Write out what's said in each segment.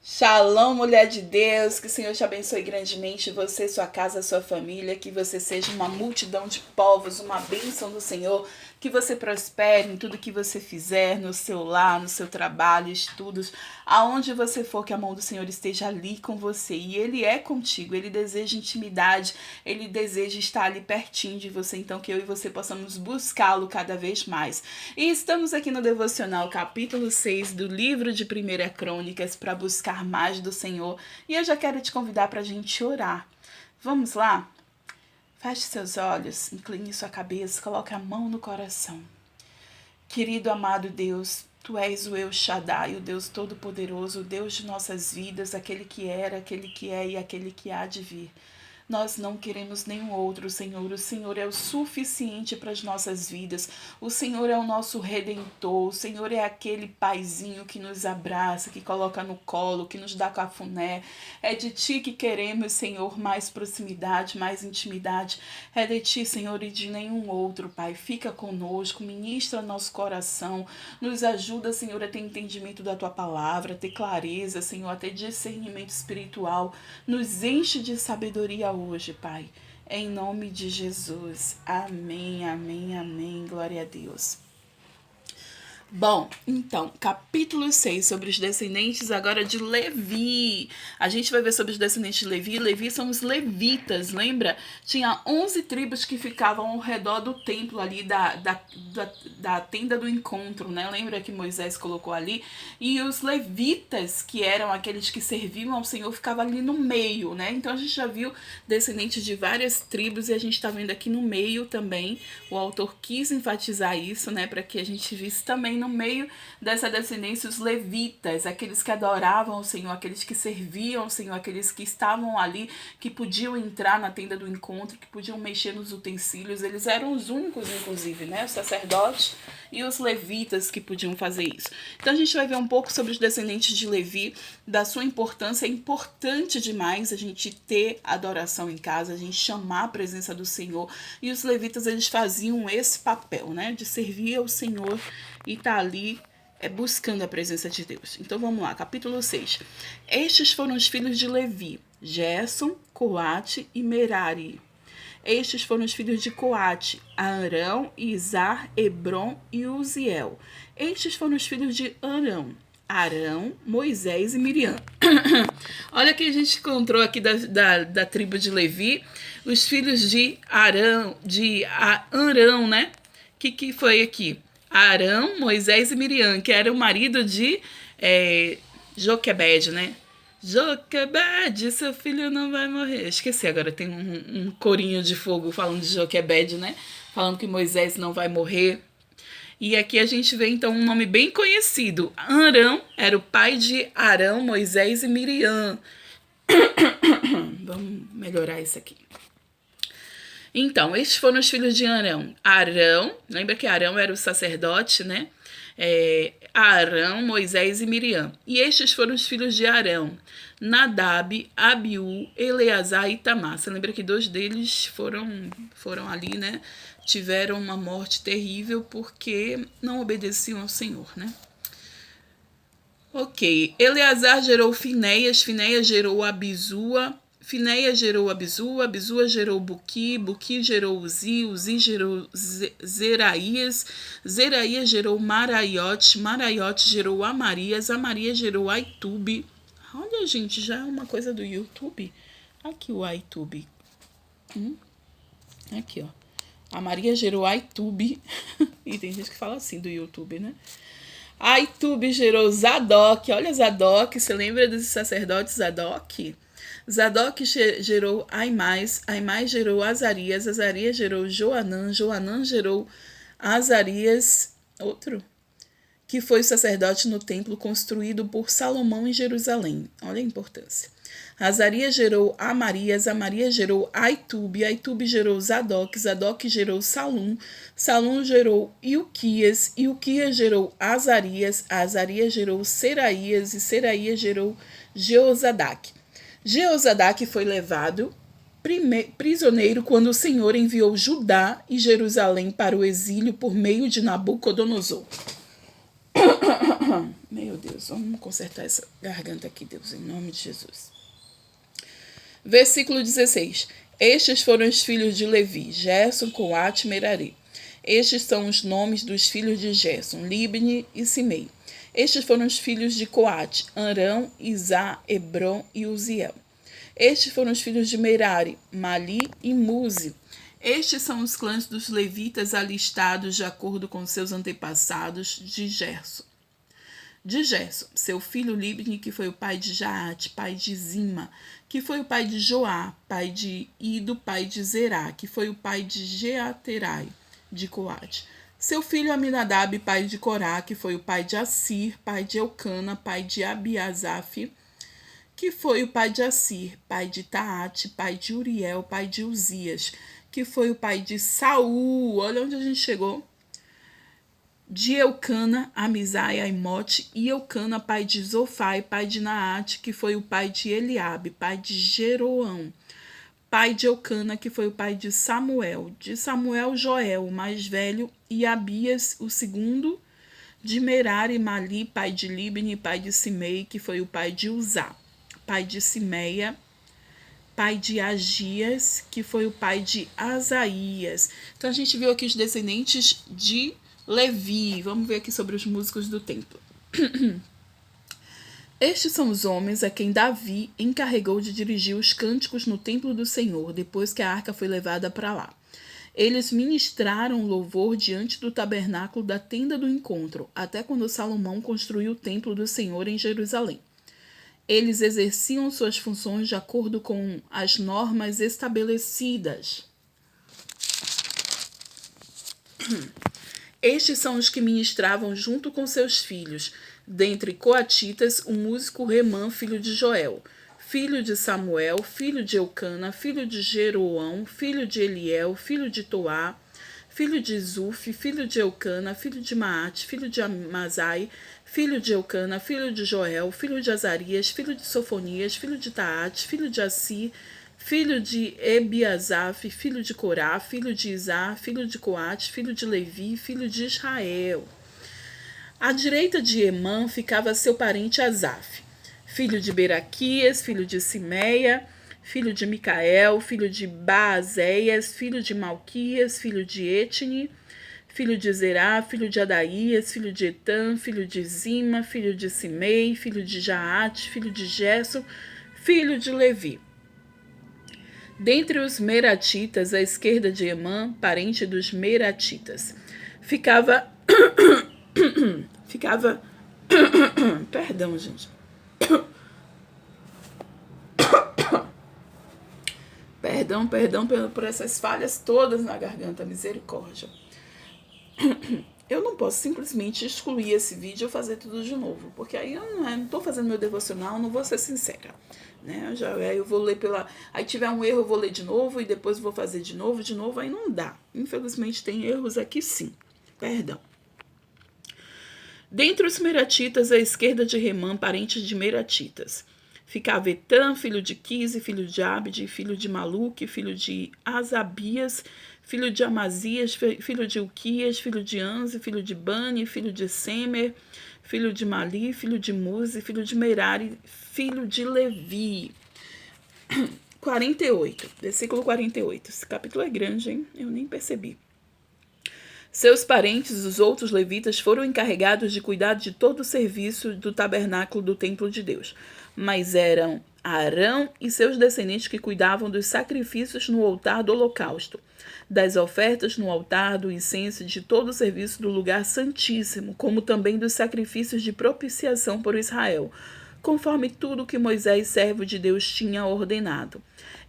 Shalom, mulher de Deus, que o Senhor te abençoe grandemente, você, sua casa, sua família, que você seja uma multidão de povos, uma bênção do Senhor, que você prospere em tudo que você fizer, no seu lar, no seu trabalho, estudos, aonde você for, que a mão do Senhor esteja ali com você, e Ele é contigo, Ele deseja intimidade, Ele deseja estar ali pertinho de você, então que eu e você possamos buscá-lo cada vez mais. E estamos aqui no Devocional, capítulo 6 do livro de 1 Crônicas, para buscar mais do Senhor. E eu já quero te convidar para a gente orar. Vamos lá? Feche seus olhos, incline sua cabeça, coloque a mão no coração. Querido amado Deus, Tu és o El Shaddai, o Deus Todo-Poderoso, o Deus de nossas vidas, aquele que era, aquele que é e aquele que há de vir. Nós não queremos nenhum outro, Senhor. O Senhor é o suficiente para as nossas vidas. O Senhor é o nosso Redentor. O Senhor é aquele paizinho que nos abraça, que coloca no colo, que nos dá cafuné. É de Ti que queremos, Senhor, mais proximidade, mais intimidade. É de Ti, Senhor, e de nenhum outro, Pai. Fica conosco, ministra nosso coração. Nos ajuda, Senhor, a ter entendimento da Tua palavra, a ter clareza, Senhor, a ter discernimento espiritual. Nos enche de sabedoria hoje, Pai, em nome de Jesus. Amém, amém, amém. Glória a Deus. Bom, então, capítulo 6, sobre os descendentes agora de Levi. A gente vai ver sobre os descendentes de Levi. Levi são os levitas, lembra? Tinha 11 tribos que ficavam ao redor do templo ali, da tenda do encontro, né? Lembra que Moisés colocou ali? E os levitas, que eram aqueles que serviam ao Senhor, ficavam ali no meio, né? Então a gente já viu descendentes de várias tribos e a gente tá vendo aqui no meio também. O autor quis enfatizar isso, né? Para que a gente visse também no meio dessa descendência os levitas, aqueles que adoravam o Senhor, aqueles que serviam ao Senhor, aqueles que estavam ali, que podiam entrar na tenda do encontro, que podiam mexer nos utensílios. Eles eram os únicos, inclusive, né? Os sacerdotes e os levitas que podiam fazer isso. Então a gente vai ver um pouco sobre os descendentes de Levi, da sua importância. É importante demais a gente ter adoração em casa, a gente chamar a presença do Senhor. E os levitas, eles faziam esse papel, né? De servir ao Senhor e tá ali buscando a presença de Deus. Então vamos lá, capítulo 6. Estes foram os filhos de Levi: Gerson, Coate e Merari. Estes foram os filhos de Coate: Arão, Izar, Hebron e Uziel. Estes foram os filhos de Arão, Moisés e Miriam. Olha que a gente encontrou aqui da tribo de Levi, os filhos de Arão, né? Que foi aqui? Arão, Moisés e Miriam, que era o marido de Joquebede, né? Joquebede, seu filho não vai morrer. Esqueci agora, tem um corinho de fogo falando de Joquebede, né? Falando que Moisés não vai morrer. E aqui a gente vê então um nome bem conhecido. Arão era o pai de Arão, Moisés e Miriam. Vamos melhorar isso aqui. Então, estes foram os filhos de Arão. Arão, lembra que Arão era o sacerdote, né? Arão, Moisés e Miriam. E estes foram os filhos de Arão: Nadab, Abiú, Eleazar e Itamar. Você lembra que 2 deles foram ali, né? Tiveram uma morte terrível porque não obedeciam ao Senhor, né? Ok. Eleazar gerou Finéias, Finéias gerou Abisua, Finéias gerou Abisua, Abisua gerou Buqui, Buqui gerou Uzi, Uzi gerou Zeraías, Zeraías gerou Maraiote, Maraiote gerou Amarias, Amarias gerou Aitube. Olha, gente, já é uma coisa do YouTube. Aqui o Aitube. Aqui, ó. A Maria gerou Aitube. E tem gente que fala assim do YouTube, né? Aitube gerou Zadok. Olha Zadok, você lembra desse sacerdote Zadok? Zadok gerou Aimais, Aimais gerou Azarias, Azarias gerou Joanã, Joanã gerou Azarias, outro, que foi sacerdote no templo construído por Salomão em Jerusalém. Olha a importância. Azarias gerou Amarias, Amarias gerou Aitube, Aitube gerou Zadok, Zadok gerou Salum, Salum gerou Ilquias, Ilquias gerou Azarias, Azarias gerou Seraías e Seraías gerou Jeozadak. Jeozadak foi levado prisioneiro quando o Senhor enviou Judá e Jerusalém para o exílio por meio de Nabucodonosor. Meu Deus, vamos consertar essa garganta aqui, Deus, em nome de Jesus. Versículo 16. Estes foram os filhos de Levi, Gerson, Coate e Merari. Estes são os nomes dos filhos de Gerson, Libni e Simei. Estes foram os filhos de Coate, Arão, Izá, Hebron e Uziel. Estes foram os filhos de Merari, Mali e Muzi. Estes são os clãs dos levitas alistados de acordo com seus antepassados de Gerson. De Gerson, seu filho Libni, que foi o pai de Jaate, pai de Zima, que foi o pai de Joá, pai de Ido, pai de Zerá, que foi o pai de Jeaterai, de Coate. Seu filho Aminadab, pai de Corá, que foi o pai de Assir, pai de Eucana, pai de Abiasaf, que foi o pai de Assir, pai de Taate, pai de Uriel, pai de Uzias, que foi o pai de Saul. Olha onde a gente chegou. De Eucana, Amizai, Aimote, e Eucana, pai de Zofai, pai de Naate, que foi o pai de Eliabe, pai de Jeroão, pai de Eucana, que foi o pai de Samuel, Joel, o mais velho, e Abias, o segundo, de Merari, Mali, pai de Libni, pai de Simei, que foi o pai de Uzá, pai de Simeia, pai de Agias, que foi o pai de Asaías. Então a gente viu aqui os descendentes de Levi. Vamos ver aqui sobre os músicos do templo. Estes são os homens a quem Davi encarregou de dirigir os cânticos no templo do Senhor, depois que a arca foi levada para lá. Eles ministraram louvor diante do tabernáculo da tenda do encontro, até quando Salomão construiu o templo do Senhor em Jerusalém. Eles exerciam suas funções de acordo com as normas estabelecidas. Estes são os que ministravam junto com seus filhos, dentre coatitas, o músico Remã, filho de Joel, filho de Samuel, filho de Eucana, filho de Jeroão, filho de Eliel, filho de Toá, filho de Zuf, filho de Eucana, filho de Maate, filho de Amazai, filho de Eucana, filho de Joel, filho de Azarias, filho de Sofonias, filho de Taate, filho de Assi, filho de Ebiasaf, filho de Corá, filho de Izá, filho de Coate, filho de Levi, filho de Israel. À direita de Emã ficava seu parente Asaf, filho de Beraquias, filho de Simeia, filho de Micael, filho de Baazéias, filho de Malquias, filho de Etni, filho de Zerá, filho de Adaías, filho de Etam, filho de Zima, filho de Simei, filho de Jaate, filho de Gesso, filho de Levi. Dentre os Meratitas, à esquerda de Emã, parente dos Meratitas, ficava perdão, gente. Perdão por essas falhas todas na garganta, misericórdia. Eu não posso simplesmente excluir esse vídeo ou fazer tudo de novo, porque aí eu não estou fazendo meu devocional, não vou ser sincera. Né? Eu vou ler aí tiver um erro eu vou ler de novo e depois vou fazer de novo, aí não dá. Infelizmente tem erros aqui sim, perdão. Dentre os Meratitas, à esquerda de Remã, parente de Meratitas, ficava Etam, filho de Quise, filho de Abde, filho de Maluque, filho de Asabias, filho de Amazias, filho de Uquias, filho de Anze, filho de Bani, filho de Semer, filho de Mali, filho de Muzi, filho de Merari, filho de Levi. 48, versículo 48. Esse capítulo é grande, hein? Eu nem percebi. Seus parentes, os outros levitas, foram encarregados de cuidar de todo o serviço do tabernáculo do templo de Deus. Mas eram Arão e seus descendentes que cuidavam dos sacrifícios no altar do holocausto, das ofertas no altar, do incenso e de todo o serviço do lugar santíssimo, como também dos sacrifícios de propiciação por Israel, conforme tudo que Moisés, servo de Deus, tinha ordenado.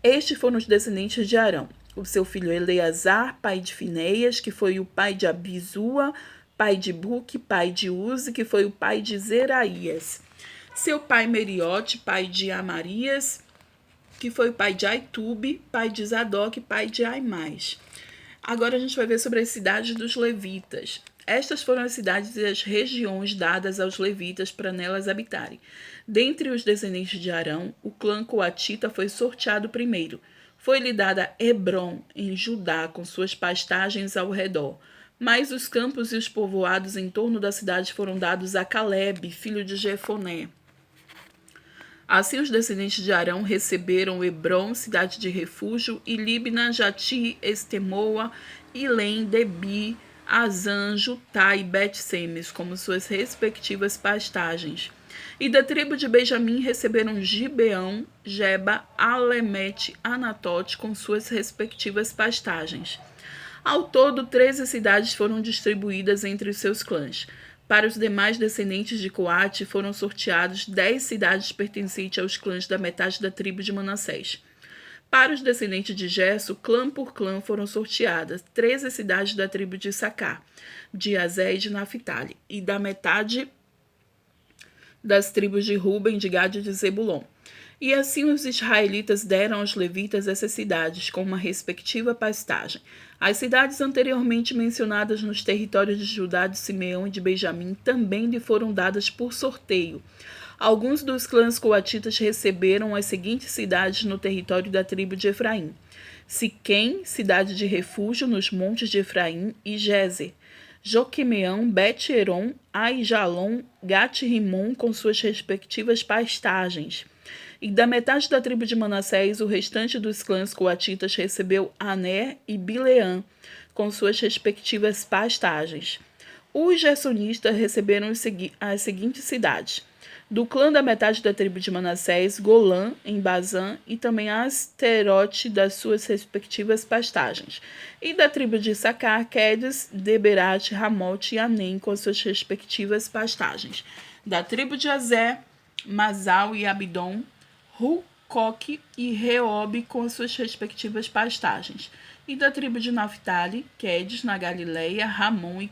Estes foram os descendentes de Arão. O seu filho Eleazar, pai de Fineias, que foi o pai de Abisua, pai de Buque, pai de Uzi, que foi o pai de Zeraías. Seu pai Meriote, pai de Amarias, que foi o pai de Aitube, pai de Zadok, pai de Aimás. Agora a gente vai ver sobre as cidades dos levitas. Estas foram as cidades e as regiões dadas aos levitas para nelas habitarem. Dentre os descendentes de Arão, o clã coatita foi sorteado primeiro. Foi-lhe dada Hebron, em Judá, com suas pastagens ao redor, Mas os campos e os povoados em torno da cidade foram dados a Calebe, filho de Jefoné. Assim os descendentes de Arão receberam Hebrom, cidade de refúgio, e Libna, Jati, Estemoa, Ilém, Debi, Azan, Jutá e Bet-Semes como suas respectivas pastagens. E da tribo de Benjamim receberam Gibeão, Geba, Alemete, Anatote com suas respectivas pastagens. Ao todo, 13 cidades foram distribuídas entre os seus clãs. Para os demais descendentes de Coate foram sorteados 10 cidades pertencentes aos clãs da metade da tribo de Manassés. Para os descendentes de Gerso, clã por clã foram sorteadas 13 cidades da tribo de Issacar, de Azé e de Naphtali, e da metade das tribos de Ruben, de Gade e de Zebulon. E assim os israelitas deram aos levitas essas cidades, com uma respectiva pastagem. As cidades anteriormente mencionadas nos territórios de Judá, de Simeão e de Benjamim também lhe foram dadas por sorteio. Alguns dos clãs coatitas receberam as seguintes cidades no território da tribo de Efraim: Siquém, cidade de refúgio nos montes de Efraim, e Gézer, Joquemeão, Bet-Heron, Aijalon, Gat-Rimon com suas respectivas pastagens. E da metade da tribo de Manassés, o restante dos clãs coatitas recebeu Aner e Bileã, com suas respectivas pastagens. Os gersonistas receberam as seguintes cidades: do clã da metade da tribo de Manassés, Golã, em Bazã, e também Asterote das suas respectivas pastagens. E da tribo de Issacar, Quedes, Deberat, Ramote e Anem, com suas respectivas pastagens. Da tribo de Azé, Masal e Abidom, Rucoque e Reobe com suas respectivas pastagens. E da tribo de Naphtali, Quedes, na Galileia, Ramon e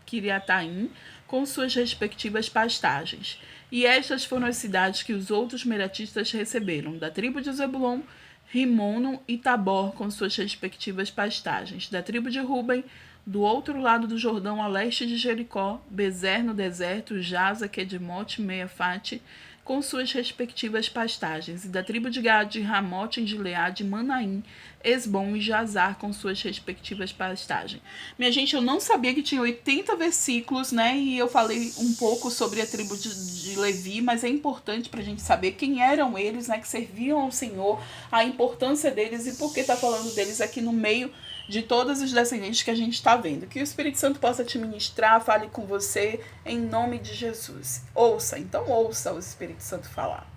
Kiriataim, com suas respectivas pastagens. E estas foram as cidades que os outros meratistas receberam: da tribo de Zebulon, Rimono e Tabor, com suas respectivas pastagens. Da tribo de Ruben, do outro lado do Jordão, a leste de Jericó, Bezer no deserto, Jaza, Quedimote, Meafate, com suas respectivas pastagens. E da tribo de Gade, Ramote em Gileade, Manaim, Esbom e Jazar, com suas respectivas pastagens. Minha gente, eu não sabia que tinha 80 versículos, né? E eu falei um pouco sobre a tribo de Levi, mas é importante pra gente saber quem eram eles, né? Que serviam ao Senhor, a importância deles e por que tá falando deles aqui no meio de todos os descendentes que a gente está vendo. Que o Espírito Santo possa te ministrar, fale com você, em nome de Jesus. Ouça, então ouça o Espírito Santo falar.